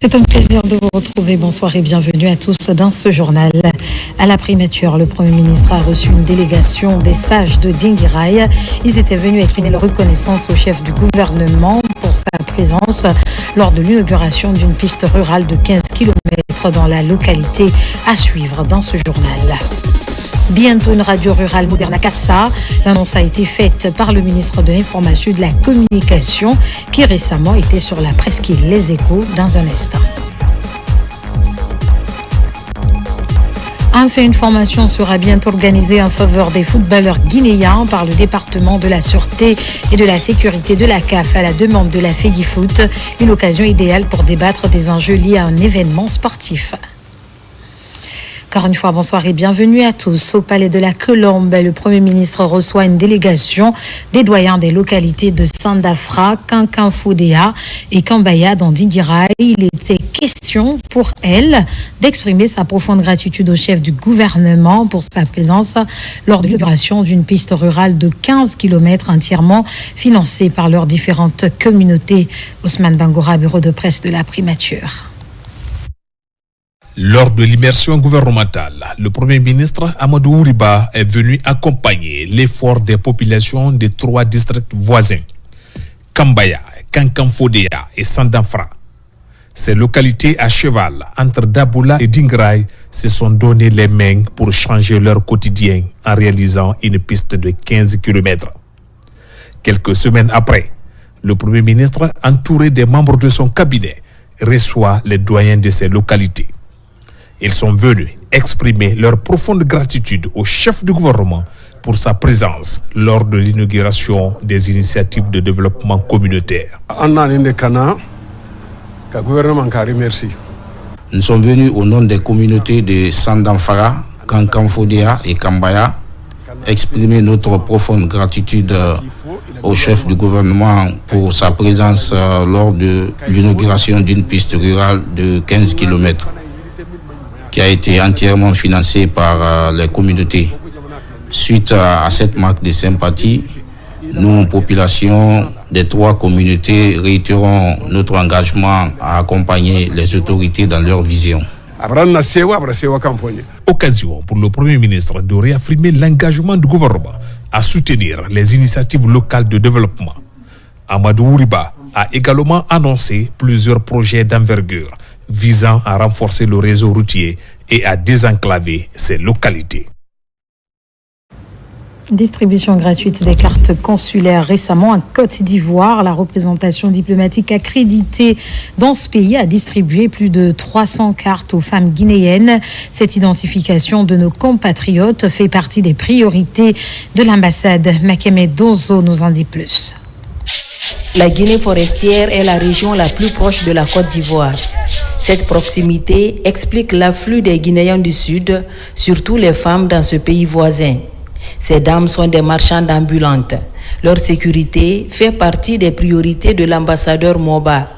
C'est un plaisir de vous retrouver. Bonsoir et bienvenue à tous dans ce journal. À la primature, le Premier ministre a reçu une délégation des sages de Dinguiraye. Ils étaient venus exprimer leur reconnaissance au chef du gouvernement pour sa présence lors de l'inauguration d'une piste rurale de 15 km dans la localité. À suivre dans ce journal. Bientôt une radio rurale moderne à Kassa. L'annonce a été faite par le ministre de l'Information et de la Communication qui récemment était sur la presqu'île Les Échos dans un instant. Enfin, une formation sera bientôt organisée en faveur des footballeurs guinéens par le département de la Sûreté et de la Sécurité de la CAF à la demande de la FEGIFOOT. Une occasion idéale pour débattre des enjeux liés à un événement sportif. Encore une fois, bonsoir et bienvenue à tous. Au Palais de la Colombe, le Premier ministre reçoit une délégation des doyens des localités de Sandafra, Kankanfoudéa et Kambaya dans Dinguiraye. Il était question pour elle d'exprimer sa profonde gratitude au chef du gouvernement pour sa présence lors de l'inauguration d'une piste rurale de 15 km entièrement financée par leurs différentes communautés. Ousmane Bangoura, bureau de presse de la primature. Lors de l'immersion gouvernementale, le Premier ministre Amadou Ouriba est venu accompagner l'effort des populations des 3 districts voisins, Kambaya, Kankanfoudéa et Sandafra. Ces localités à cheval entre Daboula et Dinguiraye se sont donné les mains pour changer leur quotidien en réalisant une piste de 15 km. Quelques semaines après, le Premier ministre, entouré des membres de son cabinet, reçoit les doyens de ces localités. Ils sont venus exprimer leur profonde gratitude au chef du gouvernement pour sa présence lors de l'inauguration des initiatives de développement communautaire. Nous sommes venus au nom des communautés de Sandafra, Kankanfoudéa et Kambaya exprimer notre profonde gratitude au chef du gouvernement pour sa présence lors de l'inauguration d'une piste rurale de 15 km. Qui a été entièrement financé par les communautés. Suite à cette marque de sympathie, nous, population des 3 communautés, réitérons notre engagement à accompagner les autorités dans leur vision. Occasion pour le Premier ministre de réaffirmer l'engagement du gouvernement à soutenir les initiatives locales de développement. Amadou Ouriba a également annoncé plusieurs projets d'envergure visant à renforcer le réseau routier et à désenclaver ces localités. Distribution gratuite des cartes consulaires récemment en Côte d'Ivoire. La représentation diplomatique accréditée dans ce pays a distribué plus de 300 cartes aux femmes guinéennes. Cette identification de nos compatriotes fait partie des priorités de l'ambassade. Makeme Donzo nous en dit plus. La Guinée forestière est la région la plus proche de la Côte d'Ivoire. Cette proximité explique l'afflux des Guinéens du Sud, surtout les femmes dans ce pays voisin. Ces dames sont des marchandes ambulantes. Leur sécurité fait partie des priorités de l'ambassadeur Moba.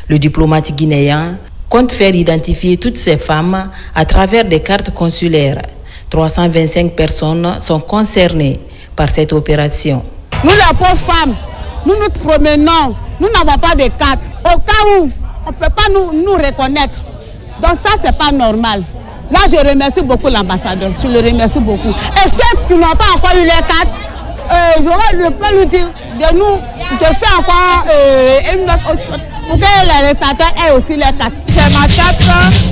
Le diplomate guinéen compte faire identifier toutes ces femmes à travers des cartes consulaires. 325 personnes sont concernées par cette opération. Nous, les pauvres femmes, nous nous promenons, nous n'avons pas de carte. Au cas où, on ne peut pas nous reconnaître. Donc ça, c'est pas normal. Là, je remercie beaucoup l'ambassadeur. Je le remercie beaucoup. Et ceux qui n'ont pas encore eu les cartes, je peux lui dire de faire encore une autre chose pour que les répartiteurs aient aussi les cartes. J'ai ma carte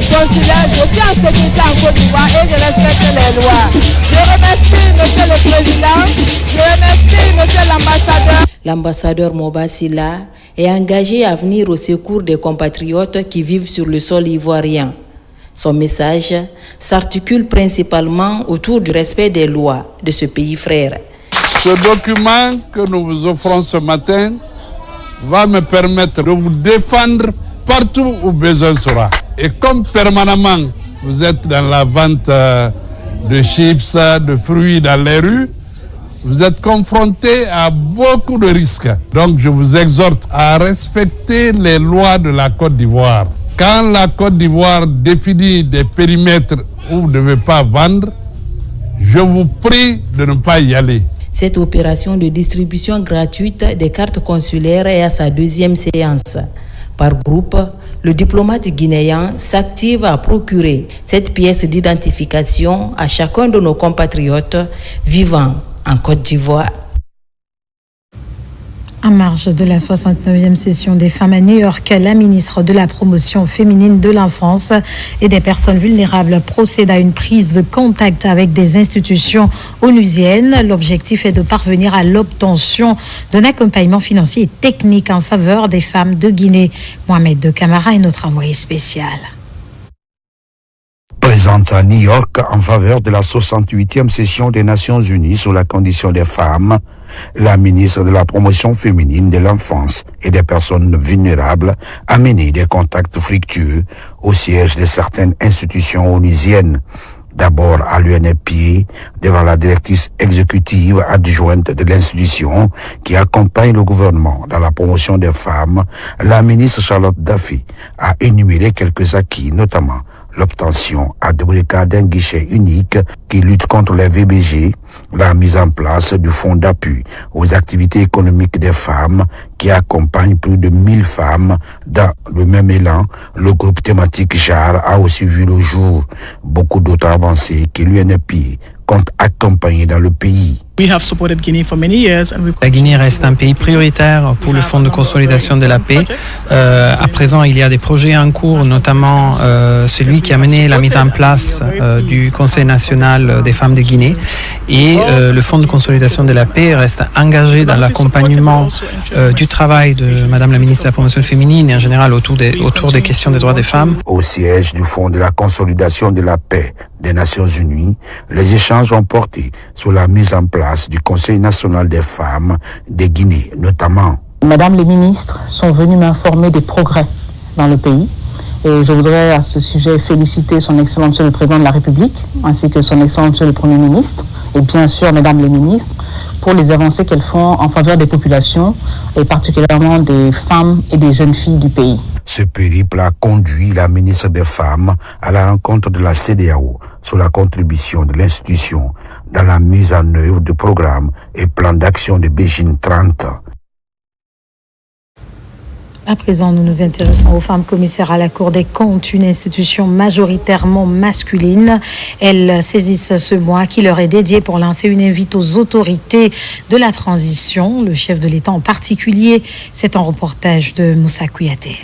consulaire, je suis en sécurité en Côte d'Ivoire et je respecte les lois. Je remercie monsieur le président, je remercie monsieur l'ambassadeur. L'ambassadeur Moba Silla est engagé à venir au secours des compatriotes qui vivent sur le sol ivoirien. Son message s'articule principalement autour du respect des lois de ce pays frère. Ce document que nous vous offrons ce matin va me permettre de vous défendre partout où besoin sera. Et comme permanemment vous êtes dans la vente de chips, de fruits dans les rues, vous êtes confrontés à beaucoup de risques. Donc je vous exhorte à respecter les lois de la Côte d'Ivoire. Quand la Côte d'Ivoire définit des périmètres où vous ne devez pas vendre, je vous prie de ne pas y aller. Cette opération de distribution gratuite des cartes consulaires est à sa deuxième séance. Par groupe, le diplomate guinéen s'active à procurer cette pièce d'identification à chacun de nos compatriotes vivant en Côte d'Ivoire. En marge de la 69e session des femmes à New York, la ministre de la Promotion féminine de l'enfance et des personnes vulnérables procède à une prise de contact avec des institutions onusiennes. L'objectif est de parvenir à l'obtention d'un accompagnement financier et technique en faveur des femmes de Guinée. Mohamed de Camara est notre envoyé spécial. Présente à New York en faveur de la 68e session des Nations Unies sur la condition des femmes, la ministre de la Promotion féminine de l'enfance et des personnes vulnérables a mené des contacts fructueux au siège de certaines institutions onusiennes. D'abord à l'UNFPA, devant la directrice exécutive adjointe de l'institution qui accompagne le gouvernement dans la promotion des femmes, la ministre Charlotte Daffy a énuméré quelques acquis, notamment l'obtention à Dubrika d'un guichet unique qui lutte contre les VBG, la mise en place du fonds d'appui aux activités économiques des femmes qui accompagne plus de 1000 femmes dans le même élan. Le groupe thématique JAR a aussi vu le jour. Beaucoup d'autres avancées que l'UNFPA compte accompagner dans le pays. La Guinée reste un pays prioritaire pour le Fonds de consolidation de la paix. À présent, il y a des projets en cours, notamment celui qui a mené la mise en place du Conseil national des femmes de Guinée. Et le Fonds de consolidation de la paix reste engagé dans l'accompagnement du travail de Madame la ministre de la Promotion féminine et en général autour des questions des droits des femmes. Au siège du Fonds de la consolidation de la paix des Nations Unies, les échanges ont porté sur la mise en place du Conseil national des femmes de Guinée, notamment. Madame les ministres sont venues m'informer des progrès dans le pays. Et je voudrais à ce sujet féliciter son Excellence Monsieur le Président de la République, ainsi que son Excellence Monsieur le Premier ministre, et bien sûr Mesdames les ministres, pour les avancées qu'elles font en faveur des populations, et particulièrement des femmes et des jeunes filles du pays. Ce périple a conduit la ministre des Femmes à la rencontre de la CEDEAO sur la contribution de l'institution dans la mise en œuvre de programmes et plans d'action de Beijing 30. À présent, nous nous intéressons aux femmes commissaires à la Cour des comptes, une institution majoritairement masculine. Elles saisissent ce mois qui leur est dédié pour lancer une invite aux autorités de la transition, le chef de l'État en particulier. C'est un reportage de Moussa Kouyaté.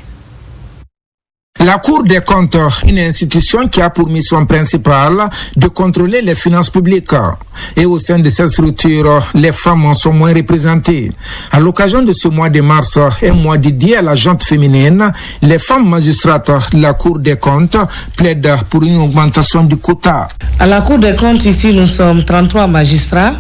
La Cour des comptes, une institution qui a pour mission principale de contrôler les finances publiques. Et au sein de cette structure, les femmes sont moins représentées. À l'occasion de ce mois de mars, un mois dédié à la gente féminine, les femmes magistrates de la Cour des comptes plaident pour une augmentation du quota. À la Cour des comptes, ici, nous sommes 33 magistrats,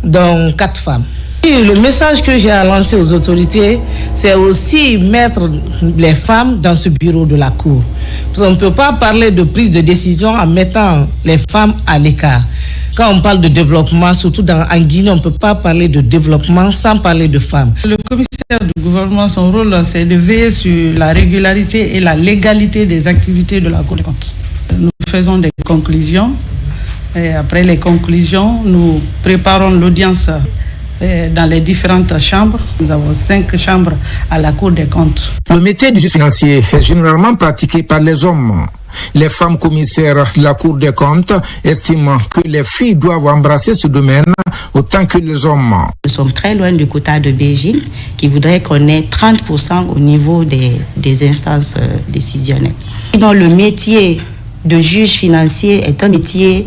dont 4 femmes. Et le message que j'ai à lancer aux autorités, c'est aussi mettre les femmes dans ce bureau de la Cour. Parce qu'on ne peut pas parler de prise de décision en mettant les femmes à l'écart. Quand on parle de développement, surtout en Guinée, on ne peut pas parler de développement sans parler de femmes. Le commissaire du gouvernement, son rôle, c'est de veiller sur la régularité et la légalité des activités de la Cour des comptes. Nous faisons des conclusions. Et après les conclusions, nous préparons l'audience dans les différentes chambres. Nous avons 5 chambres à la Cour des comptes. Le métier du juge financier est généralement pratiqué par les hommes. Les femmes commissaires de la Cour des comptes estiment que les filles doivent embrasser ce domaine autant que les hommes. Nous sommes très loin du quota de Beijing qui voudrait qu'on ait 30% au niveau des instances décisionnelles. Sinon, le métier de juge financier est un métier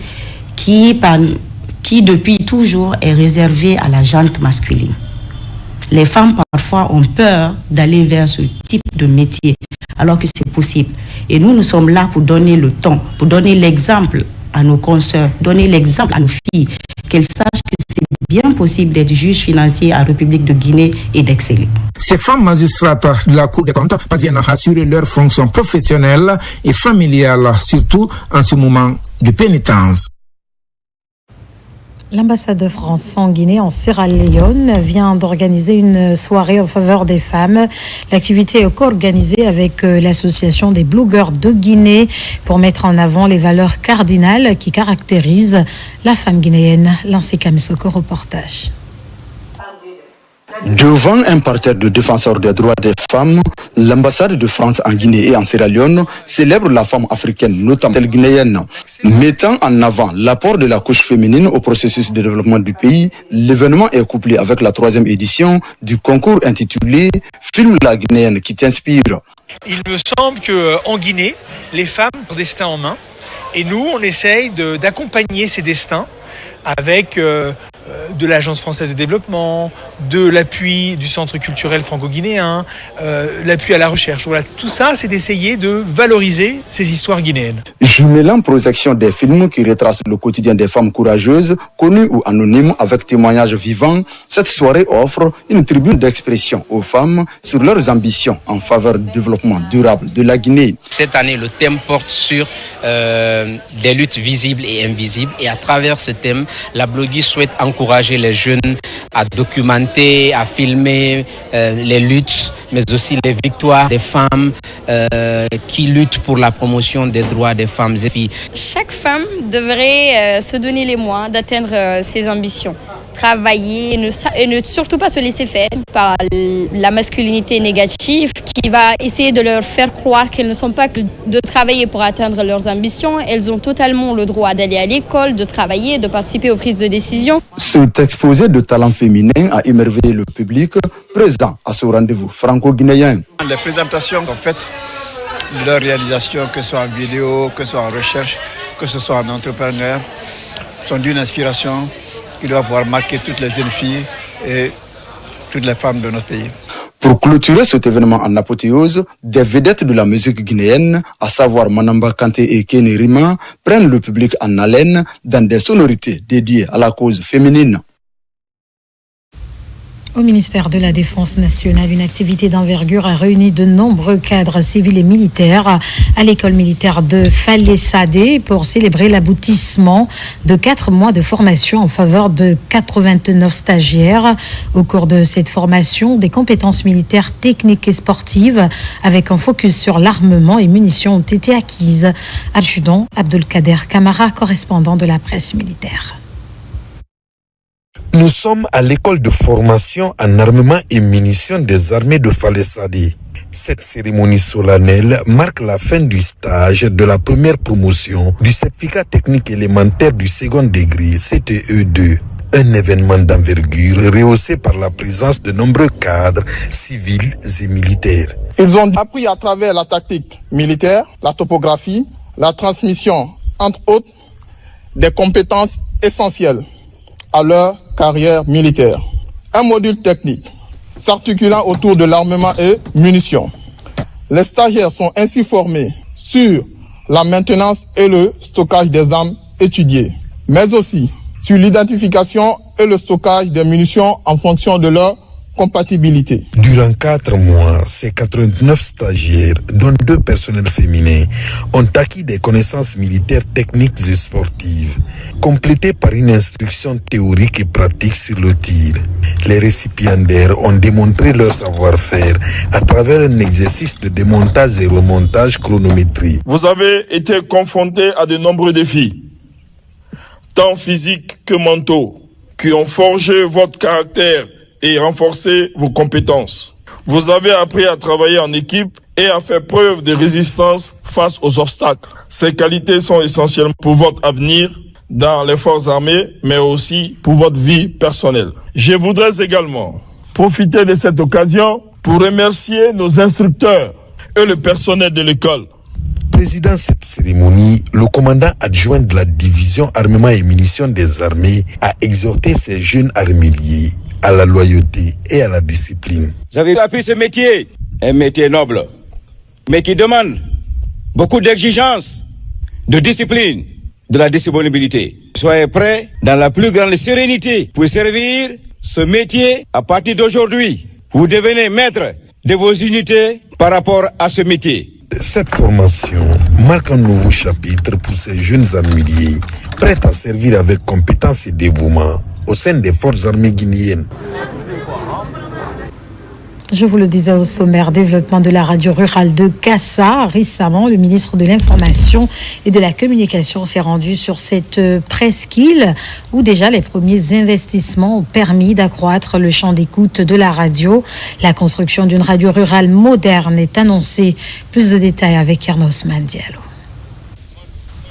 qui depuis toujours est réservé à la gente masculine. Les femmes parfois ont peur d'aller vers ce type de métier alors que c'est possible. Et nous sommes là pour donner le ton, pour donner l'exemple à nos consoeurs, donner l'exemple à nos filles, qu'elles sachent que c'est bien possible d'être juge financier en République de Guinée et d'exceller. Ces femmes magistrates de la Cour des comptes parviennent à assurer leurs fonctions professionnelles et familiales, surtout en ce moment de pénitence. L'ambassade de France en Guinée, en Sierra Leone, vient d'organiser une soirée en faveur des femmes. L'activité est co-organisée avec l'association des blogueurs de Guinée pour mettre en avant les valeurs cardinales qui caractérisent la femme guinéenne. Lancé Kamsoko, reportage. Devant un parterre de défenseurs des droits des femmes, l'ambassade de France en Guinée et en Sierra Leone célèbre la femme africaine, notamment celle guinéenne. Mettant en avant l'apport de la couche féminine au processus de développement du pays, l'événement est couplé avec la 3e édition du concours intitulé « Filme la Guinéenne qui t'inspire ». Il me semble qu'en Guinée, les femmes ont leur destin en main et nous, on essaye d'accompagner ces destins avec de l'Agence française de développement, de l'appui du Centre culturel franco-guinéen, l'appui à la recherche. Voilà, tout ça, c'est d'essayer de valoriser ces histoires guinéennes. Jumelant projection des films qui retracent le quotidien des femmes courageuses, connues ou anonymes, avec témoignages vivants, cette soirée offre une tribune d'expression aux femmes sur leurs ambitions en faveur du développement durable de la Guinée. Cette année, le thème porte sur des luttes visibles et invisibles. Et à travers ce thème, la blogueuse souhaite encourager les jeunes à documenter, à filmer les luttes, mais aussi les victoires des femmes qui luttent pour la promotion des droits des femmes et filles. Chaque femme devrait se donner les moyens d'atteindre ses ambitions. Travailler et ne surtout pas se laisser faire par la masculinité négative qui va essayer de leur faire croire qu'elles ne sont pas que de travailler pour atteindre leurs ambitions. Elles ont totalement le droit d'aller à l'école, de travailler, de participer aux prises de décision. Cet exposé de talents féminins a émerveillé le public présent à ce rendez-vous franco-guinéen. Les présentations en fait, leur réalisation, que ce soit en vidéo, que ce soit en recherche, que ce soit en entrepreneur, sont d'une inspiration qui doit pouvoir marquer toutes les jeunes filles et toutes les femmes de notre pays. Pour clôturer cet événement en apothéose, des vedettes de la musique guinéenne, à savoir Manamba Kanté et Kenny Rima, prennent le public en haleine dans des sonorités dédiées à la cause féminine. Au ministère de la Défense nationale, une activité d'envergure a réuni de nombreux cadres civils et militaires à l'école militaire de Falé-Sadé pour célébrer l'aboutissement de 4 mois de formation en faveur de 89 stagiaires. Au cours de cette formation, des compétences militaires techniques et sportives avec un focus sur l'armement et munitions ont été acquises. Adjudant Abdelkader Kamara, correspondant de la presse militaire. Nous sommes à l'école de formation en armement et munitions des armées de Falé-Sadé. Cette cérémonie solennelle marque la fin du stage de la première promotion du certificat technique élémentaire du second degré CTE2. Un événement d'envergure rehaussé par la présence de nombreux cadres civils et militaires. Ils ont appris à travers la tactique militaire, la topographie, la transmission, entre autres, des compétences essentielles à leur carrière militaire. Un module technique s'articulant autour de l'armement et munitions. Les stagiaires sont ainsi formés sur la maintenance et le stockage des armes étudiées, mais aussi sur l'identification et le stockage des munitions en fonction de leur compatibilité. Durant 4 mois, ces 89 stagiaires, dont 2 personnels féminins, ont acquis des connaissances militaires techniques et sportives, complétées par une instruction théorique et pratique sur le tir. Les récipiendaires ont démontré leur savoir-faire à travers un exercice de démontage et remontage chronométrique. Vous avez été confrontés à de nombreux défis, tant physiques que mentaux, qui ont forgé votre caractère et renforcer vos compétences. Vous avez appris à travailler en équipe et à faire preuve de résistance face aux obstacles. Ces qualités sont essentielles pour votre avenir dans les forces armées, mais aussi pour votre vie personnelle. Je voudrais également profiter de cette occasion pour remercier nos instructeurs et le personnel de l'école. Président cette cérémonie, le commandant adjoint de la division armement et munitions des armées a exhorté ces jeunes armiliers à la loyauté et à la discipline. J'avais appris ce métier, un métier noble, mais qui demande beaucoup d'exigence, de discipline, de la disponibilité. Soyez prêts dans la plus grande sérénité pour servir ce métier à partir d'aujourd'hui. Vous devenez maître de vos unités par rapport à ce métier. Cette formation marque un nouveau chapitre pour ces jeunes armuriers prêts à servir avec compétence et dévouement au sein des forces armées guinéennes. Je vous le disais au sommaire, développement de la radio rurale de Kassa. Récemment, le ministre de l'Information et de la Communication s'est rendu sur cette presqu'île où déjà les premiers investissements ont permis d'accroître le champ d'écoute de la radio. La construction d'une radio rurale moderne est annoncée. Plus de détails avec Ernos Mandialo.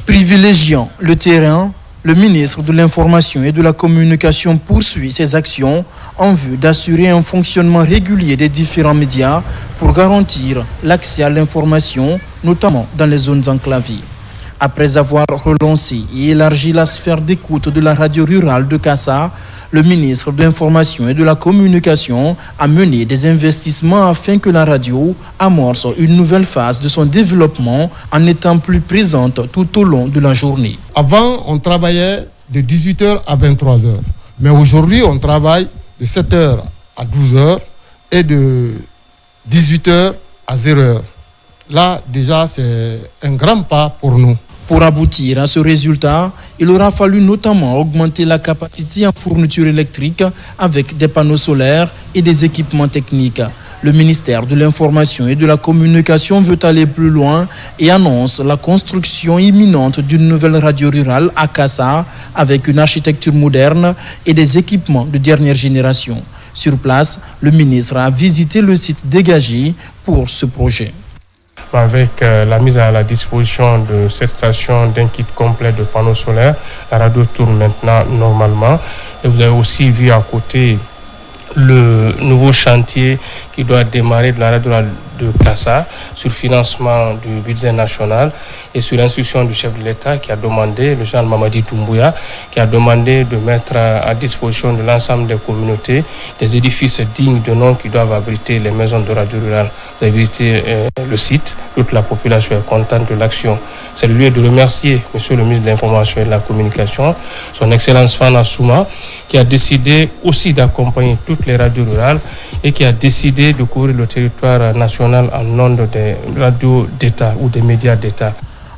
Privilégiant le terrain, le ministre de l'Information et de la Communication poursuit ses actions en vue d'assurer un fonctionnement régulier des différents médias pour garantir l'accès à l'information, notamment dans les zones enclavées. Après avoir relancé et élargi la sphère d'écoute de la radio rurale de Kassa, le ministre de l'Information et de la Communication a mené des investissements afin que la radio amorce une nouvelle phase de son développement en étant plus présente tout au long de la journée. Avant, on travaillait de 18h à 23h. Mais aujourd'hui, on travaille de 7h à 12h et de 18h à 0h. Là, déjà, c'est un grand pas pour nous. Pour aboutir à ce résultat, il aura fallu notamment augmenter la capacité en fourniture électrique avec des panneaux solaires et des équipements techniques. Le ministère de l'Information et de la Communication veut aller plus loin et annonce la construction imminente d'une nouvelle radio rurale à Kassa avec une architecture moderne et des équipements de dernière génération. Sur place, le ministre a visité le site dégagé pour ce projet. Avec la mise à la disposition de cette station d'un kit complet de panneaux solaires, la radio tourne maintenant normalement. Et vous avez aussi vu à côté le nouveau chantier qui doit démarrer de la radio de Kassa sur financement du budget national et sur instruction du chef de l'État qui a demandé, le général Mamadi Doumbouya, qui a demandé de mettre à disposition de l'ensemble des communautés des édifices dignes de nom qui doivent abriter les maisons de radio rurale. Vous avez visité le site, toute la population est contente de l'action. C'est le lieu de remercier Monsieur le ministre de l'Information et de la Communication, son Excellence Fana Souma, qui a décidé aussi d'accompagner toutes les radios rurales et qui a décidé de couvrir le territoire national en ondes des radios d'État ou des médias d'État.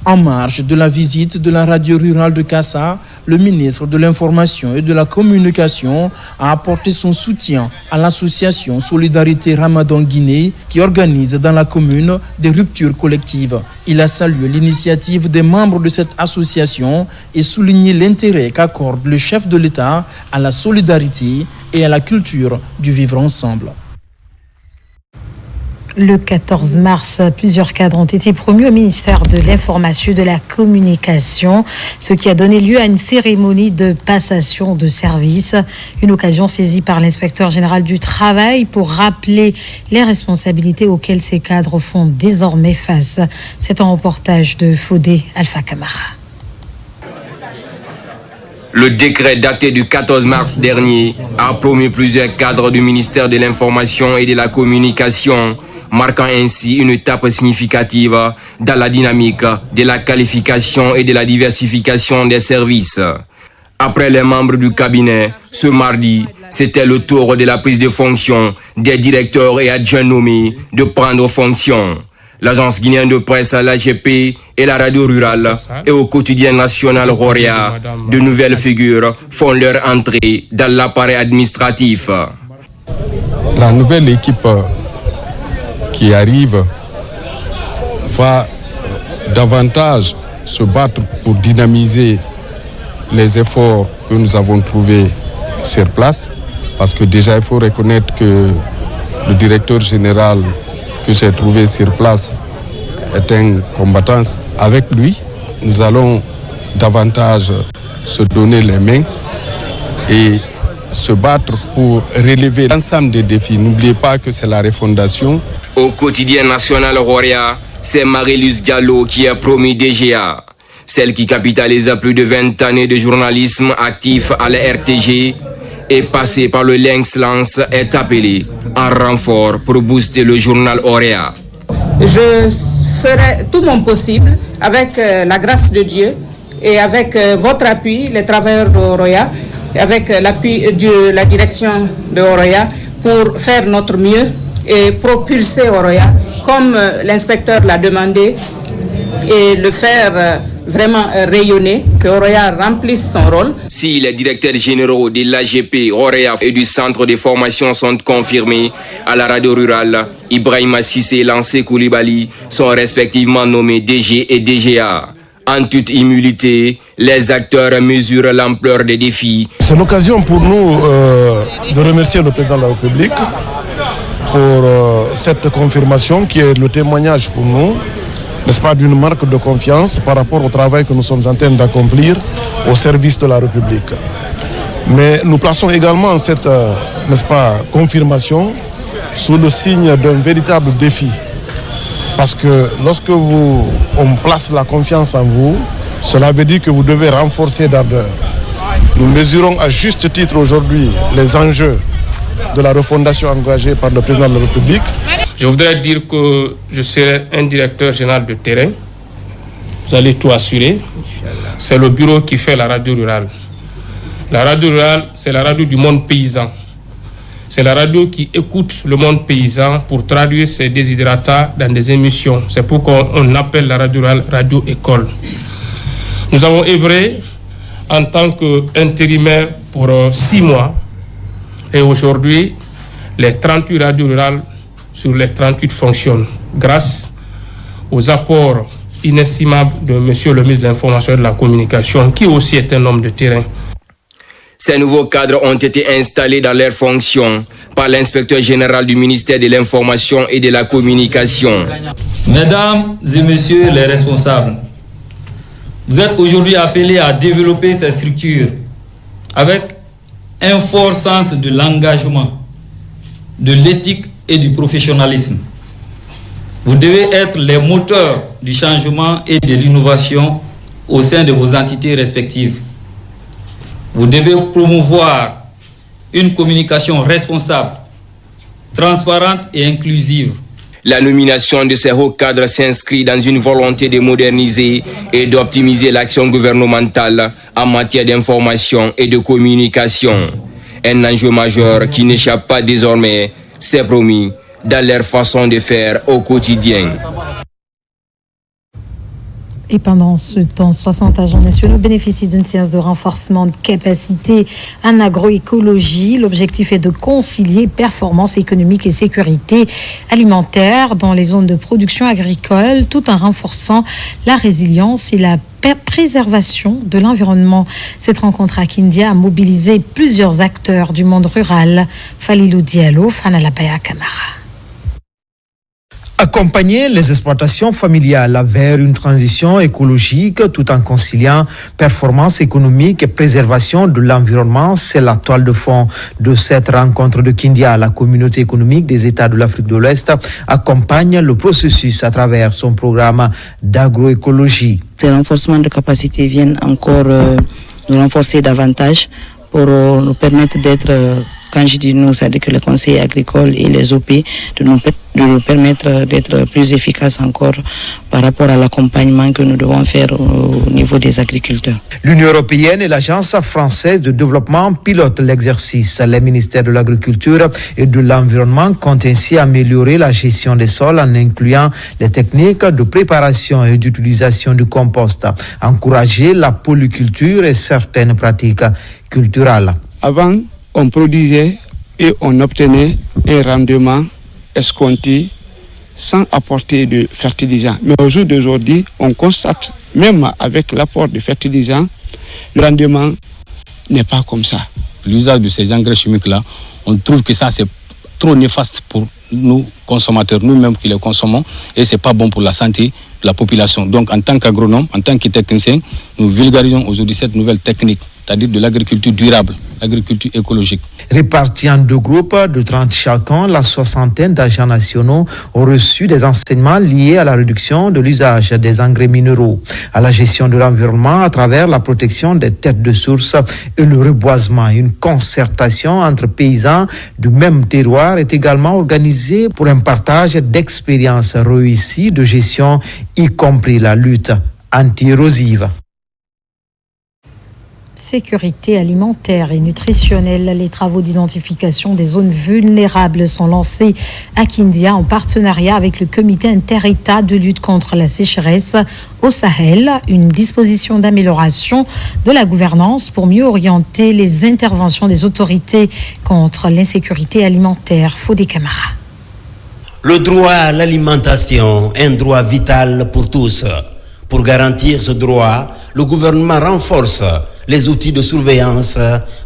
En marge de la visite de la radio rurale de Kassa, le ministre de l'Information et de la Communication a apporté son soutien à l'association Solidarité Ramadan Guinée qui organise dans la commune des ruptures collectives. Il a salué l'initiative des membres de cette association et souligné l'intérêt qu'accorde le chef de l'État à la solidarité et à la culture du vivre ensemble. Le 14 mars, plusieurs cadres ont été promus au ministère de l'Information et de la Communication, ce qui a donné lieu à une cérémonie de passation de service. Une occasion saisie par l'inspecteur général du travail pour rappeler les responsabilités auxquelles ces cadres font désormais face. C'est un reportage de Fodé Alpha Camara. Le décret daté du 14 mars dernier a promu plusieurs cadres du ministère de l'Information et de la Communication, marquant ainsi une étape significative dans la dynamique de la qualification et de la diversification des services. Après les membres du cabinet, ce mardi, c'était le tour de la prise de fonction des directeurs et adjoints nommés de prendre fonction. L'agence guinéenne de presse, l'AGP et la radio rurale et au quotidien national Roria, de nouvelles figures font leur entrée dans l'appareil administratif. La nouvelle équipe qui arrive va davantage se battre pour dynamiser les efforts que nous avons trouvés sur place, parce que déjà il faut reconnaître que le directeur général que j'ai trouvé sur place est un combattant. Avec lui, nous allons davantage se donner les mains et se battre pour relever l'ensemble des défis. N'oubliez pas que c'est la refondation. Au quotidien national Roria, c'est Marie-Luce Diallo qui est promue DGA. Celle qui capitalise plus de 20 années de journalisme actif à la RTG et passée par le Lynx-Lance est appelée en renfort pour booster le journal Roria. Je ferai tout mon possible avec la grâce de Dieu et avec votre appui, les travailleurs de Roya, avec l'appui de la direction de Roya pour faire notre mieux et propulser Roya comme l'inspecteur l'a demandé, et le faire vraiment rayonner, que Oroya remplisse son rôle. Si les directeurs généraux de l'AGP, Oroya et du centre de formation sont confirmés à la radio rurale, Ibrahima Sissé et Lancé Koulibaly sont respectivement nommés DG et DGA. En toute humilité, les acteurs mesurent l'ampleur des défis. C'est l'occasion pour nous de remercier le président de la République pour cette confirmation qui est le témoignage pour nous, n'est-ce pas, d'une marque de confiance par rapport au travail que nous sommes en train d'accomplir au service de la République. Mais nous plaçons également cette, n'est-ce pas, confirmation sous le signe d'un véritable défi. Parce que lorsque on place la confiance en vous, cela veut dire que vous devez renforcer d'ardeur. Nous mesurons à juste titre aujourd'hui les enjeux de la refondation engagée par le président de la République. Je voudrais dire que je serai un directeur général de terrain. Vous allez tout assurer. C'est le bureau qui fait la radio rurale. La radio rurale, c'est la radio du monde paysan. C'est la radio qui écoute le monde paysan pour traduire ses desiderata dans des émissions. C'est pourquoi on appelle la radio rurale radio-école. Nous avons œuvré en tant qu'intérimaire pour 6 mois. Et aujourd'hui, les 38 radios rurales sur les 38 fonctionnent grâce aux apports inestimables de Monsieur le ministre de l'Information et de la Communication, qui aussi est un homme de terrain. Ces nouveaux cadres ont été installés dans leurs fonctions par l'inspecteur général du ministère de l'Information et de la Communication. Mesdames et messieurs les responsables, vous êtes aujourd'hui appelés à développer ces structures avec un fort sens de l'engagement, de l'éthique et du professionnalisme. Vous devez être les moteurs du changement et de l'innovation au sein de vos entités respectives. Vous devez promouvoir une communication responsable, transparente et inclusive. La nomination de ces hauts cadres s'inscrit dans une volonté de moderniser et d'optimiser l'action gouvernementale en matière d'information et de communication. Un enjeu majeur qui n'échappe pas désormais, c'est promis, dans leur façon de faire au quotidien. Et pendant ce temps, 60 agents nationaux bénéficient d'une séance de renforcement de capacité en agroécologie. L'objectif est de concilier performance économique et sécurité alimentaire dans les zones de production agricole, tout en renforçant la résilience et la préservation de l'environnement. Cette rencontre à Kindia a mobilisé plusieurs acteurs du monde rural. Falilou Diallo, Fanalabaya Kamara. Accompagner les exploitations familiales vers une transition écologique tout en conciliant performance économique et préservation de l'environnement, c'est la toile de fond de cette rencontre de Kindia. La communauté économique des États de l'Afrique de l'Ouest accompagne le processus à travers son programme d'agroécologie. Ces renforcements de capacité viennent encore nous renforcer davantage pour nous permettre d'être, quand je dis nous, c'est-à-dire que les conseillers agricoles et les OP, de nous permettre d'être plus efficaces encore par rapport à l'accompagnement que nous devons faire au niveau des agriculteurs. L'Union européenne et l'Agence française de développement pilotent l'exercice. Les ministères de l'Agriculture et de l'Environnement comptent ainsi améliorer la gestion des sols en incluant les techniques de préparation et d'utilisation du compost, encourager la polyculture et certaines pratiques culturelles. Avant, on produisait et on obtenait un rendement escompté sans apporter de fertilisants. Mais au jour d'aujourd'hui, on constate, même avec l'apport de fertilisants, le rendement n'est pas comme ça. L'usage de ces engrais chimiques-là, on trouve que ça c'est trop néfaste pour nous consommateurs, nous-mêmes qui les consommons, et c'est pas bon pour la santé de la population. Donc en tant qu'agronome, en tant que technicien, nous vulgarisons aujourd'hui cette nouvelle technique, c'est-à-dire de l'agriculture durable, l'agriculture écologique. Répartis en 2 groupes de 30 chacun, la soixantaine d'agents nationaux ont reçu des enseignements liés à la réduction de l'usage des engrais minéraux, à la gestion de l'environnement à travers la protection des têtes de source et le reboisement. Une concertation entre paysans du même terroir est également organisée pour un partage d'expériences réussies de gestion, y compris la lutte anti-érosive. Sécurité alimentaire et nutritionnelle. Les travaux d'identification des zones vulnérables sont lancés à Kindia en partenariat avec le comité inter-État de lutte contre la sécheresse au Sahel. Une disposition d'amélioration de la gouvernance pour mieux orienter les interventions des autorités contre l'insécurité alimentaire. Fodé Camara. Le droit à l'alimentation est un droit vital pour tous. Pour garantir ce droit, le gouvernement renforce les outils de surveillance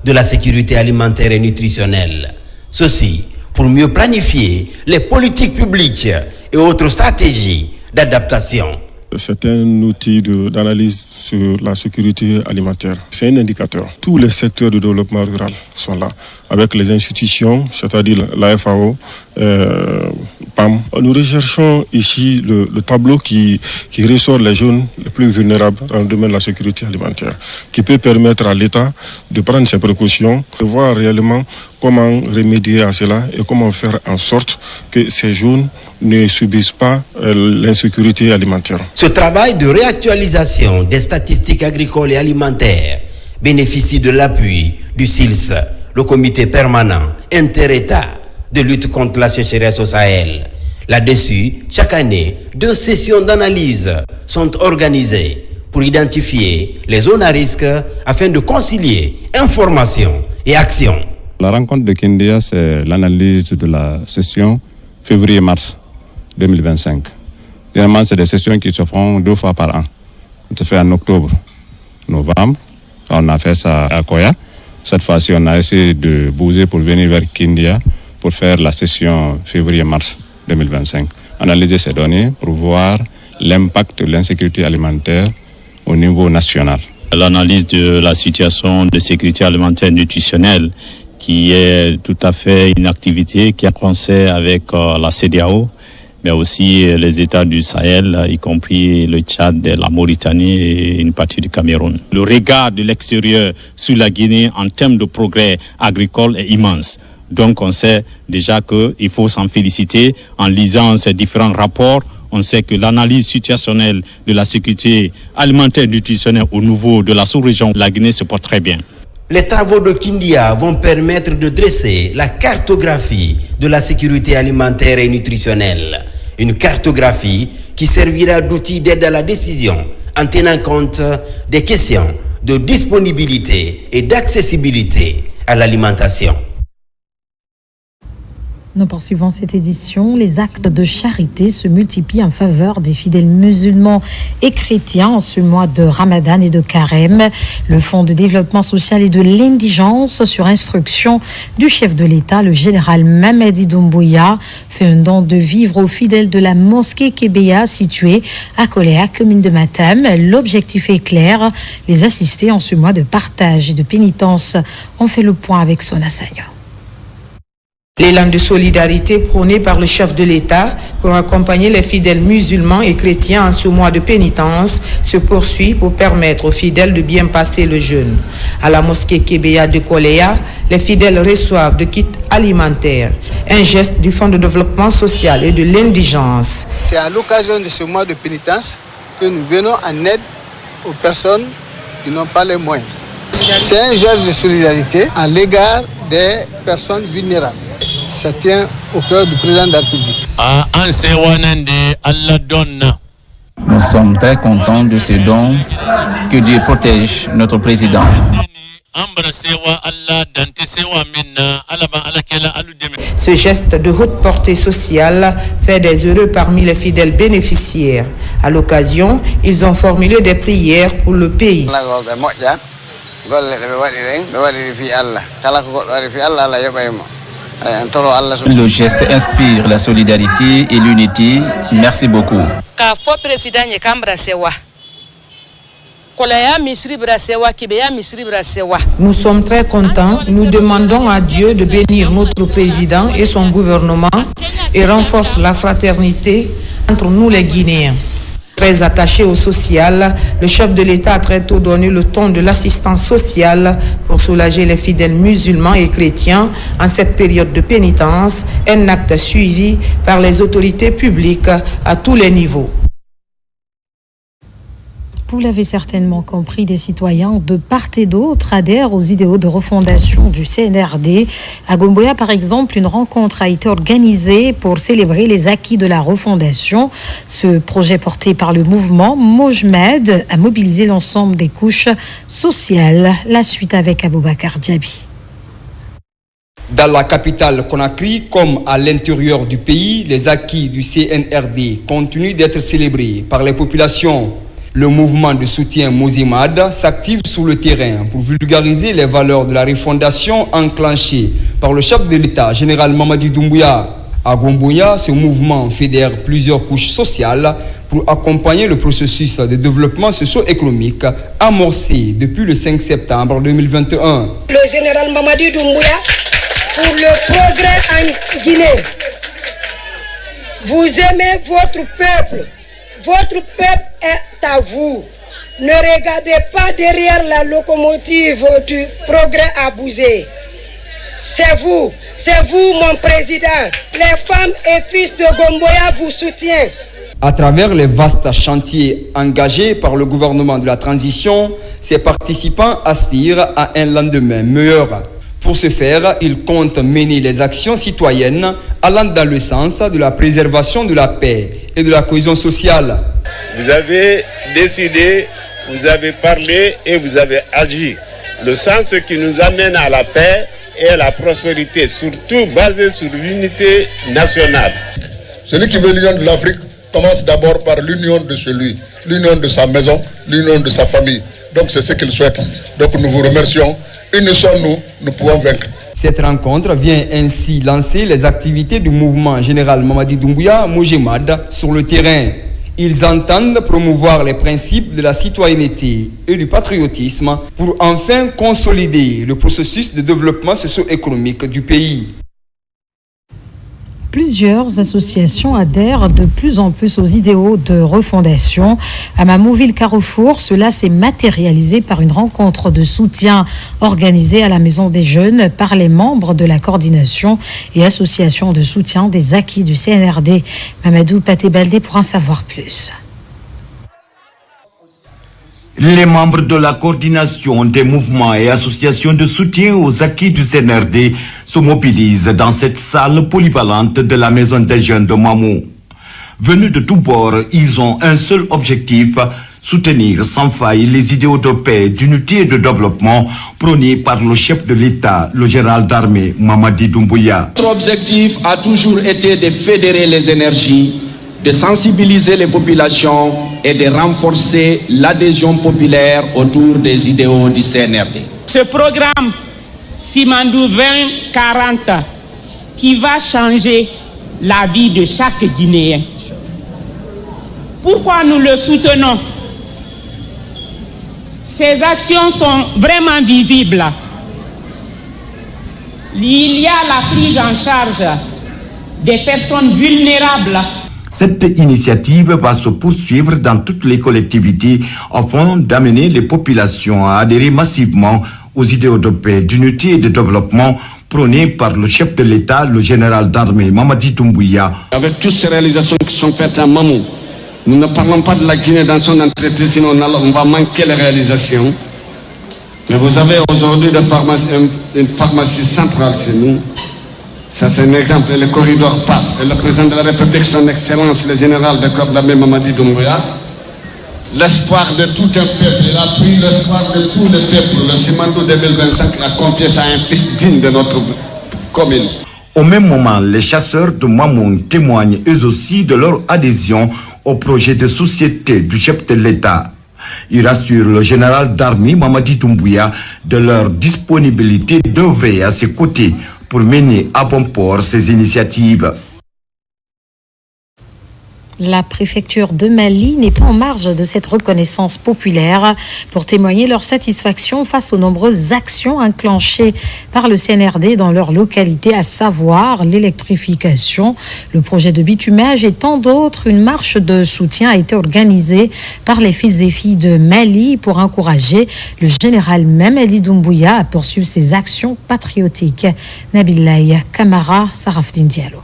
de la sécurité alimentaire et nutritionnelle. Ceci pour mieux planifier les politiques publiques et autres stratégies d'adaptation. C'est un outil d'analyse sur la sécurité alimentaire. C'est un indicateur. Tous les secteurs de développement rural sont là, avec les institutions, c'est-à-dire la FAO, PAM. Nous recherchons ici le tableau qui ressort les zones les plus vulnérables dans le domaine de la sécurité alimentaire, qui peut permettre à l'État de prendre ses précautions, de voir réellement comment remédier à cela et comment faire en sorte que ces zones ne subissent pas l'insécurité alimentaire. Ce travail de réactualisation des statistiques agricoles et alimentaires bénéficie de l'appui du SILS, le comité permanent inter-État de lutte contre la sécheresse au Sahel. Là-dessus, chaque année, 2 sessions d'analyse sont organisées pour identifier les zones à risque afin de concilier information et action. La rencontre de Kindia, c'est l'analyse de la session février-mars 2025. Généralement, c'est des sessions qui se font 2 fois par an. On se fait en octobre, novembre. On a fait ça à Koya. Cette fois-ci, on a essayé de bouger pour venir vers Kindia pour faire la session février-mars 2025. Analyser ces données pour voir l'impact de l'insécurité alimentaire au niveau national. L'analyse de la situation de sécurité alimentaire nutritionnelle, qui est tout à fait une activité qui a commencé avec la CEDEAO, mais aussi les États du Sahel, y compris le Tchad, la Mauritanie et une partie du Cameroun. Le regard de l'extérieur sur la Guinée en termes de progrès agricole est immense. Donc on sait déjà qu'il faut s'en féliciter en lisant ces différents rapports. On sait que l'analyse situationnelle de la sécurité alimentaire et nutritionnelle au niveau de la sous-région de la Guinée se porte très bien. Les travaux de Kindia vont permettre de dresser la cartographie de la sécurité alimentaire et nutritionnelle. Une cartographie qui servira d'outil d'aide à la décision en tenant compte des questions de disponibilité et d'accessibilité à l'alimentation. Nous poursuivons cette édition. Les actes de charité se multiplient en faveur des fidèles musulmans et chrétiens en ce mois de Ramadan et de Carême. Le Fonds de développement social et de l'indigence, sur instruction du chef de l'État, le général Mamadi Doumbouya, fait un don de vivres aux fidèles de la mosquée Kébéa située à Koléa, commune de Matam. L'objectif est clair, les assister en ce mois de partage et de pénitence. On fait le point avec Sona Sagno. L'élan de solidarité prôné par le chef de l'État pour accompagner les fidèles musulmans et chrétiens en ce mois de pénitence se poursuit pour permettre aux fidèles de bien passer le jeûne. À la mosquée Kébéa de Koléa, les fidèles reçoivent de kits alimentaires, un geste du Fonds de développement social et de l'indigence. C'est à l'occasion de ce mois de pénitence que nous venons en aide aux personnes qui n'ont pas les moyens. C'est un geste de solidarité à l'égard des personnes vulnérables. Ça tient au cœur du président de la République. Nous sommes très contents de ce don. Que Dieu protège notre président. Ce geste de haute portée sociale fait des heureux parmi les fidèles bénéficiaires. À l'occasion, ils ont formulé des prières pour le pays. Le geste inspire la solidarité et l'unité. Merci beaucoup. Nous sommes très contents. Nous demandons à Dieu de bénir notre président et son gouvernement et renforce la fraternité entre nous les Guinéens. Très attaché au social, le chef de l'État a très tôt donné le ton de l'assistance sociale pour soulager les fidèles musulmans et chrétiens en cette période de pénitence, un acte suivi par les autorités publiques à tous les niveaux. Vous l'avez certainement compris, des citoyens de part et d'autre adhèrent aux idéaux de refondation du CNRD. À Gomboya, par exemple, une rencontre a été organisée pour célébrer les acquis de la refondation. Ce projet porté par le mouvement Mojmed a mobilisé l'ensemble des couches sociales. La suite avec Aboubakar Diaby. Dans la capitale Conakry, comme à l'intérieur du pays, les acquis du CNRD continuent d'être célébrés par les populations. Le mouvement de soutien Mojmed s'active sur le terrain pour vulgariser les valeurs de la refondation enclenchée par le chef de l'État, général Mamadi Doumbouya. À Gomboya, ce mouvement fédère plusieurs couches sociales pour accompagner le processus de développement socio-économique amorcé depuis le 5 septembre 2021. Le général Mamadi Doumbouya pour le progrès en Guinée. Vous aimez votre peuple. Votre peuple est à vous. Ne regardez pas derrière la locomotive du progrès à bouger. C'est vous, mon président. Les femmes et fils de Gomboya vous soutiennent. À travers les vastes chantiers engagés par le gouvernement de la transition, ces participants aspirent à un lendemain meilleur. Pour ce faire, ils comptent mener les actions citoyennes allant dans le sens de la préservation de la paix et de la cohésion sociale. Vous avez décidé, vous avez parlé et vous avez agi. Le sens qui nous amène à la paix et à la prospérité, surtout basé sur l'unité nationale. Celui qui veut l'union de l'Afrique commence d'abord par l'union de celui, l'union de sa maison, l'union de sa famille. Donc c'est ce qu'il souhaite. Donc nous vous remercions. Unissons-nous, nous pouvons vaincre. Cette rencontre vient ainsi lancer les activités du mouvement général Mamadi Doumbouya Mojmed sur le terrain. Ils entendent promouvoir les principes de la citoyenneté et du patriotisme pour enfin consolider le processus de développement socio-économique du pays. Plusieurs associations adhèrent de plus en plus aux idéaux de refondation. À Mamouville Carrefour, cela s'est matérialisé par une rencontre de soutien organisée à la Maison des Jeunes par les membres de la coordination et association de soutien des acquis du CNRD. Mamadou Paté-Baldé pour en savoir plus. Les membres de la coordination des mouvements et associations de soutien aux acquis du CNRD se mobilisent dans cette salle polyvalente de la Maison des Jeunes de Mamou. Venus de tous bords, ils ont un seul objectif, soutenir sans faille les idéaux de paix, d'unité et de développement prônés par le chef de l'État, le général d'armée Mamadi Doumbouya. Notre objectif a toujours été de fédérer les énergies, de sensibiliser les populations et de renforcer l'adhésion populaire autour des idéaux du CNRD. Ce programme Simandou 2040 qui va changer la vie de chaque Guinéen. Pourquoi nous le soutenons? Ces actions sont vraiment visibles. Il y a la prise en charge des personnes vulnérables. Cette initiative va se poursuivre dans toutes les collectivités afin d'amener les populations à adhérer massivement aux idéaux de paix, d'unité et de développement prônés par le chef de l'État, le général d'armée Mamadi Doumbouya. Avec toutes ces réalisations qui sont faites à Mamou, nous ne parlons pas de la Guinée dans son entité, sinon on va manquer les réalisations. Mais vous avez aujourd'hui une pharmacie centrale chez nous. Ça c'est un exemple, et le corridor passe. Et le président de la République, son excellence, le général de corps d'armée Mamadi Doumbouya, l'espoir de tout un peuple, il a pris l'espoir de tout le peuple. Le Simandou 2025 l'a confié à un fils digne de notre commune. Au même moment, les chasseurs de Mamou témoignent eux aussi de leur adhésion au projet de société du chef de l'État. Ils rassurent le général d'armée Mamadi Doumbouya de leur disponibilité d'œuvrer à ses côtés pour mener à bon port ces initiatives. La préfecture de Mali n'est pas en marge de cette reconnaissance populaire pour témoigner leur satisfaction face aux nombreuses actions enclenchées par le CNRD dans leur localité, à savoir l'électrification, le projet de bitumage et tant d'autres. Une marche de soutien a été organisée par les fils et filles de Mali pour encourager le général Mamadi Doumbouya à poursuivre ses actions patriotiques. Nabilaï Kamara, Sarafdin Diallo.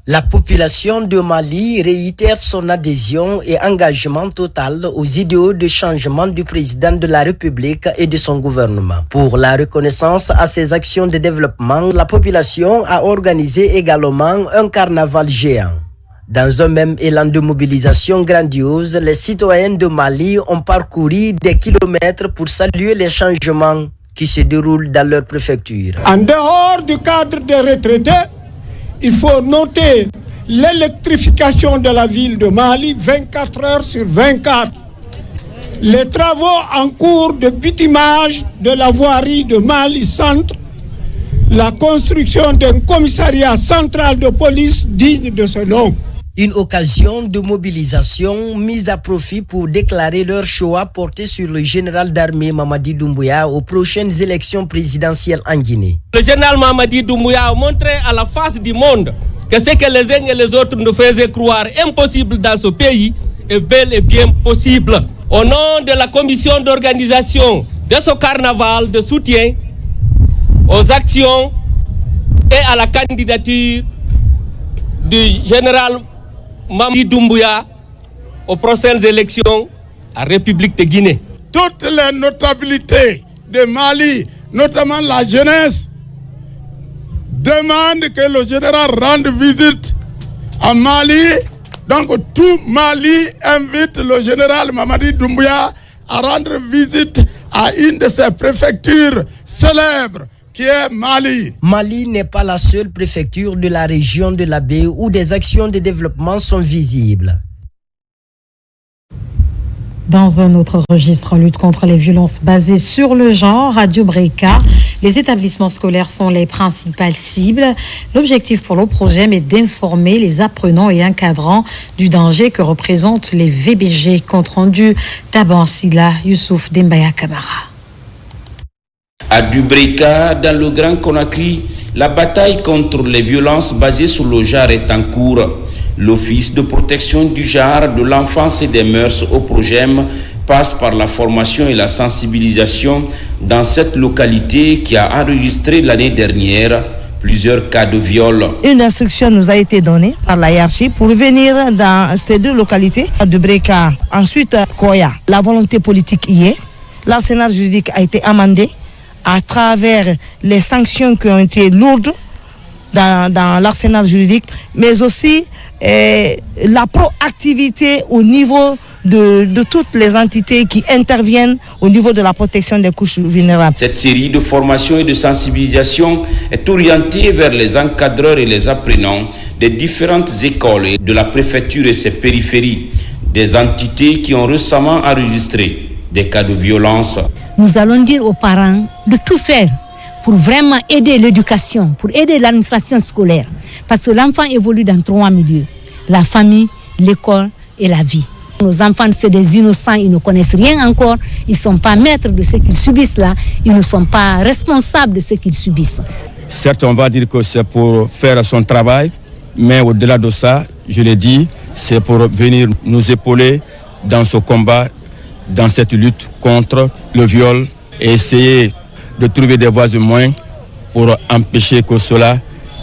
La population de Mali réitère son adhésion et engagement total aux idéaux de changement du président de la République et de son gouvernement. Pour la reconnaissance à ces actions de développement, la population a organisé également un carnaval géant. Dans un même élan de mobilisation grandiose, les citoyens de Mali ont parcouru des kilomètres pour saluer les changements qui se déroulent dans leur préfecture. En dehors du cadre des retraités, il faut noter l'électrification de la ville de Mali 24 heures sur 24. Les travaux en cours de bitumage de la voirie de Mali Centre, la construction d'un commissariat central de police digne de ce nom. Une occasion de mobilisation mise à profit pour déclarer leur choix porté sur le général d'armée Mamadi Doumbouya aux prochaines élections présidentielles en Guinée. Le général Mamadi Doumbouya a montré à la face du monde que ce que les uns et les autres nous faisaient croire impossible dans ce pays est bel et bien possible. Au nom de la commission d'organisation de ce carnaval de soutien aux actions et à la candidature du général Mamadi Doumbouya aux prochaines élections à République de Guinée. Toutes les notabilités de Mali, notamment la jeunesse, demandent que le général rende visite à Mali. Donc tout Mali invite le général Mamadi Doumbouya à rendre visite à une de ses préfectures célèbres, qui est Mali. Mali n'est pas la seule préfecture de la région de la baie où des actions de développement sont visibles. Dans un autre registre, lutte contre les violences basées sur le genre, Radio Breka, les établissements scolaires sont les principales cibles. L'objectif pour le projet est d'informer les apprenants et encadrants du danger que représentent les VBG. Compte rendu d'Abansila Youssouf Dembaya Kamara. À Dubreka, dans le Grand Conakry, la bataille contre les violences basées sur le genre est en cours. L'Office de protection du genre, de l'enfance et des mœurs au PROGEM passe par la formation et la sensibilisation dans cette localité qui a enregistré l'année dernière plusieurs cas de viol. Une instruction nous a été donnée par la hiérarchie pour venir dans ces deux localités, Dubreka, ensuite Koya. La volonté politique y est. L'arsenal juridique a été amendé à travers les sanctions qui ont été lourdes dans l'arsenal juridique, mais aussi la proactivité au niveau de toutes les entités qui interviennent au niveau de la protection des couches vulnérables. Cette série de formations et de sensibilisation est orientée vers les encadreurs et les apprenants des différentes écoles et de la préfecture et ses périphéries, des entités qui ont récemment enregistré des cas de violence. Nous allons dire aux parents de tout faire pour vraiment aider l'éducation, pour aider l'administration scolaire. Parce que l'enfant évolue dans 3 milieux: la famille, l'école et la vie. Nos enfants, c'est des innocents, ils ne connaissent rien encore, ils ne sont pas maîtres de ce qu'ils subissent là, ils ne sont pas responsables de ce qu'ils subissent. Certes, on va dire que c'est pour faire son travail, mais au-delà de ça, je l'ai dit, c'est pour venir nous épauler dans ce combat, dans cette lutte contre le viol et essayer de trouver des voies et moyens pour empêcher que cela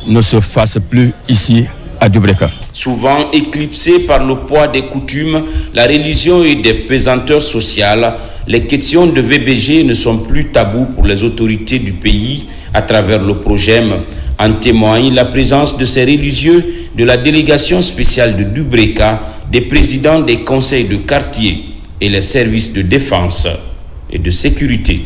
ne se fasse plus ici à Dubreka. Souvent éclipsée par le poids des coutumes, la religion et des pesanteurs sociales, les questions de VBG ne sont plus tabous pour les autorités du pays à travers le PROGEM. En témoigne la présence de ces religieux, de la délégation spéciale de Dubreka, des présidents des conseils de quartier et les services de défense et de sécurité.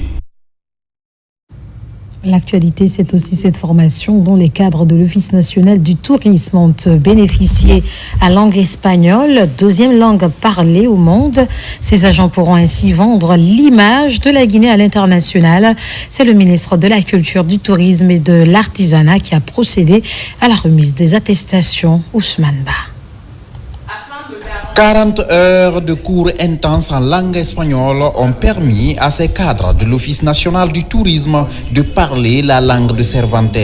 L'actualité, c'est aussi cette formation dont les cadres de l'Office national du tourisme ont bénéficié à langue espagnole, deuxième langue parlée au monde. Ces agents pourront ainsi vendre l'image de la Guinée à l'international. C'est le ministre de la Culture, du Tourisme et de l'Artisanat qui a procédé à la remise des attestations. Ousmane Ba. 40 heures de cours intenses en langue espagnole ont permis à ces cadres de l'Office national du tourisme de parler la langue de Cervantes,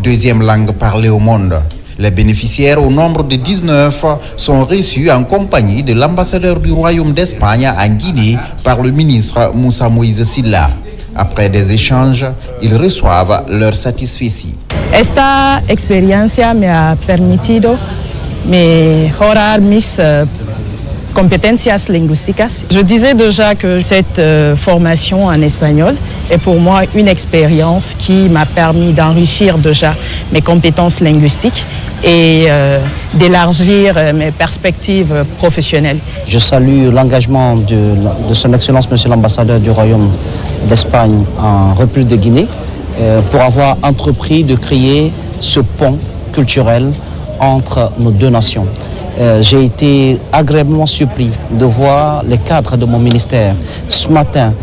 deuxième langue parlée au monde. Les bénéficiaires, au nombre de 19, sont reçus en compagnie de l'ambassadeur du Royaume d'Espagne en Guinée par le ministre Moussa Moïse Silla. Après des échanges, ils reçoivent leur satisfecit. Esta experiencia me ha permitido mejorar mis compétences linguísticas. Je disais déjà que cette formation en espagnol est pour moi une expérience qui m'a permis d'enrichir déjà mes compétences linguistiques et d'élargir mes perspectives professionnelles. Je salue l'engagement de son Excellence Monsieur l'ambassadeur du Royaume d'Espagne en République de Guinée pour avoir entrepris de créer ce pont culturel entre nos deux nations. J'ai été agréablement surpris de voir les cadres de mon ministère ce matin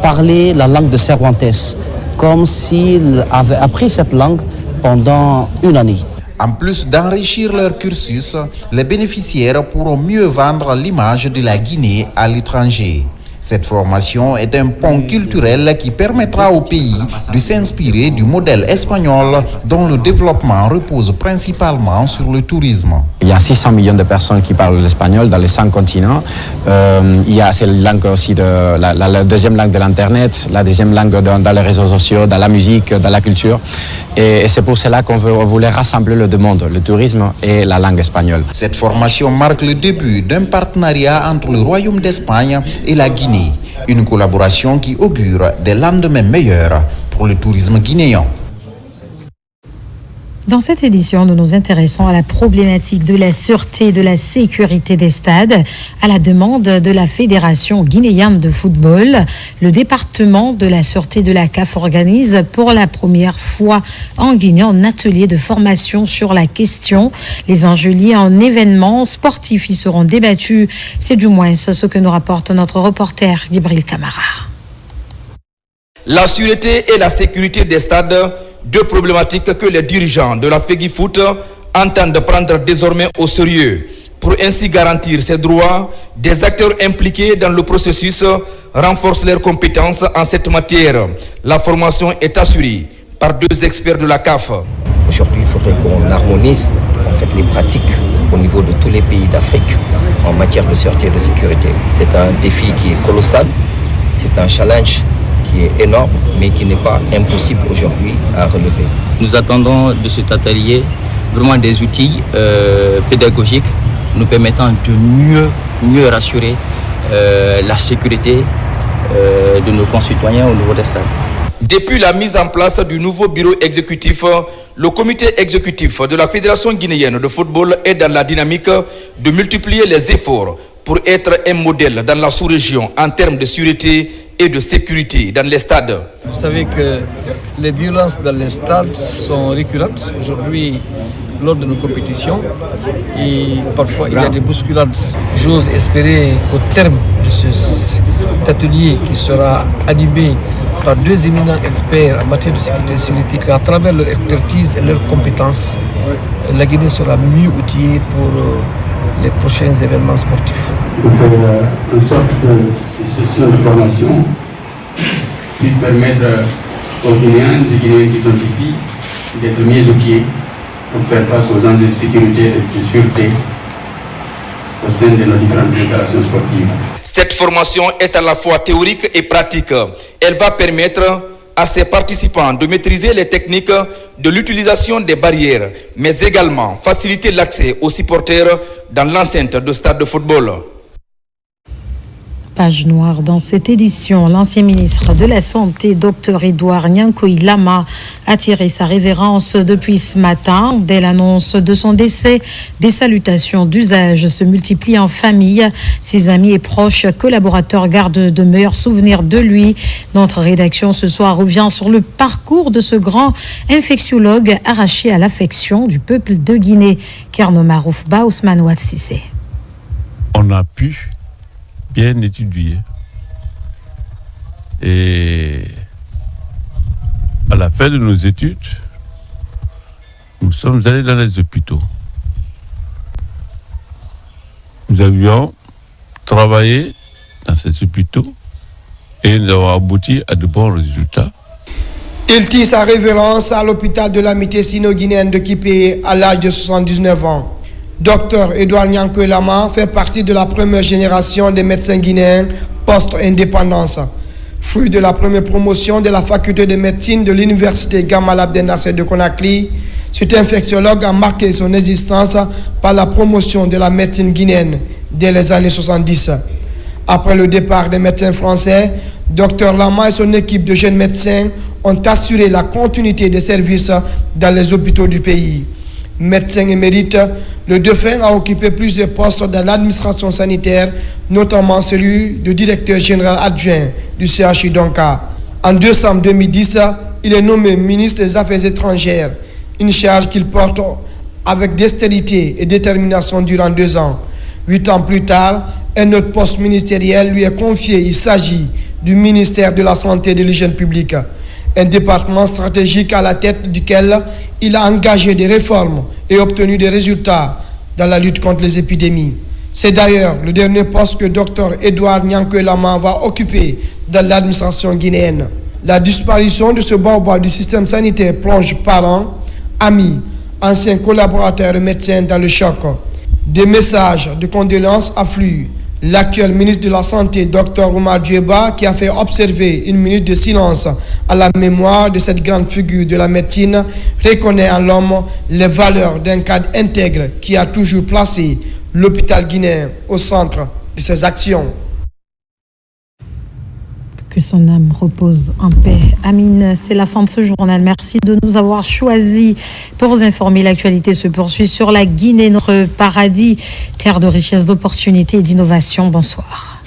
parler la langue de Cervantes comme s'ils avaient appris cette langue pendant une année. En plus d'enrichir leur cursus, les bénéficiaires pourront mieux vendre l'image de la Guinée à l'étranger. Cette formation est un pont culturel qui permettra au pays de s'inspirer du modèle espagnol dont le développement repose principalement sur le tourisme. Il y a 600 millions de personnes qui parlent l'espagnol dans les 5 continents. Il y a cette langue aussi, la deuxième langue de l'Internet, la deuxième langue dans les réseaux sociaux, dans la musique, dans la culture. Et c'est pour cela qu'on voulait rassembler le deux mondes, le tourisme et la langue espagnole. Cette formation marque le début d'un partenariat entre le Royaume d'Espagne et la Guinée. Une collaboration qui augure des lendemains meilleurs pour le tourisme guinéen. Dans cette édition, nous nous intéressons à la problématique de la sûreté et de la sécurité des stades. À la demande de la Fédération guinéenne de football, le département de la sûreté de la CAF organise pour la première fois en Guinée un atelier de formation sur la question. Les enjeux liés à un événement sportif y seront débattus. C'est du moins ce que nous rapporte notre reporter Gibril Kamara. La sûreté et la sécurité des stades, deux problématiques que les dirigeants de la FEGIFOOT entendent prendre désormais au sérieux. Pour ainsi garantir ces droits, des acteurs impliqués dans le processus renforcent leurs compétences en cette matière. La formation est assurée par 2 experts de la CAF. Aujourd'hui, il faudrait qu'on harmonise les pratiques au niveau de tous les pays d'Afrique en matière de sûreté et de sécurité. C'est un défi qui est colossal, c'est un challenge qui est énorme, mais qui n'est pas impossible aujourd'hui à relever. Nous attendons de cet atelier vraiment des outils pédagogiques nous permettant de mieux rassurer la sécurité de nos concitoyens au niveau des stades. Depuis la mise en place du nouveau bureau exécutif, le comité exécutif de la Fédération guinéenne de football est dans la dynamique de multiplier les efforts pour être un modèle dans la sous-région en termes de sûreté et de sécurité dans les stades. Vous savez que les violences dans les stades sont récurrentes aujourd'hui lors de nos compétitions et parfois il y a des bousculades. J'ose espérer qu'au terme de cet atelier qui sera animé par 2 éminents experts en matière de sécurité et sécurité, qu'à travers leur expertise et leurs compétences, la Guinée sera mieux outillée pour les prochains événements sportifs. Pour faire en sorte que ces sessions de formation puissent permettre aux Guinéens et Guinéens qui sont ici d'être mieux outillés pour faire face aux enjeux de sécurité et de sûreté au sein de nos différentes installations sportives. Cette formation est à la fois théorique et pratique. Elle va permettre à ses participants de maîtriser les techniques de l'utilisation des barrières, mais également faciliter l'accès aux supporters dans l'enceinte de stade de football. Page noire dans cette édition, l'ancien ministre de la Santé, Dr Edouard Nyankoy Lama, a tiré sa révérence depuis ce matin. Dès l'annonce de son décès, des salutations d'usage se multiplient en famille. Ses amis et proches collaborateurs gardent de meilleurs souvenirs de lui. Notre rédaction ce soir revient sur le parcours de ce grand infectiologue arraché à l'affection du peuple de Guinée. Kerno Maroufba, Ousmane Ouatsissé. On a pu bien étudié. Et à la fin de nos études, nous sommes allés dans les hôpitaux. Nous avions travaillé dans ces hôpitaux et nous avons abouti à de bons résultats. Il tire sa révérence à l'hôpital de l'amitié sino-guinéenne de Kipé à l'âge de 79 ans. Dr Edouard Nyankoy Lama fait partie de la première génération des médecins guinéens post-indépendance. Fruit de la première promotion de la faculté de médecine de l'université Gamal Abdel Nasser de Conakry, cet infectiologue a marqué son existence par la promotion de la médecine guinéenne dès les années 70. Après le départ des médecins français, Dr Lama et son équipe de jeunes médecins ont assuré la continuité des services dans les hôpitaux du pays. Médecin émérite, le défunt a occupé plusieurs postes dans l'administration sanitaire, notamment celui de directeur général adjoint du CHU Donka. En décembre 2010, il est nommé ministre des Affaires étrangères, une charge qu'il porte avec dextérité et détermination durant 2 ans. 8 ans plus tard, un autre poste ministériel lui est confié. Il s'agit du ministère de la Santé et de l'Hygiène publique, un département stratégique à la tête duquel il a engagé des réformes et obtenu des résultats dans la lutte contre les épidémies. C'est d'ailleurs le dernier poste que Dr Edouard Nyankwe Lama va occuper dans l'administration guinéenne. La disparition de ce baobab du système sanitaire plonge parents, amis, anciens collaborateurs et médecins dans le choc. Des messages de condoléances affluent. L'actuel ministre de la Santé, Dr Oumar Djeba, qui a fait observer une minute de silence à la mémoire de cette grande figure de la médecine, reconnaît en l'homme les valeurs d'un cadre intègre qui a toujours placé l'hôpital guinéen au centre de ses actions. Que son âme repose en paix. Amine, c'est la fin de ce journal. Merci de nous avoir choisis pour vous informer. L'actualité se poursuit sur la Guinée, notre paradis, terre de richesse, d'opportunités et d'innovation. Bonsoir.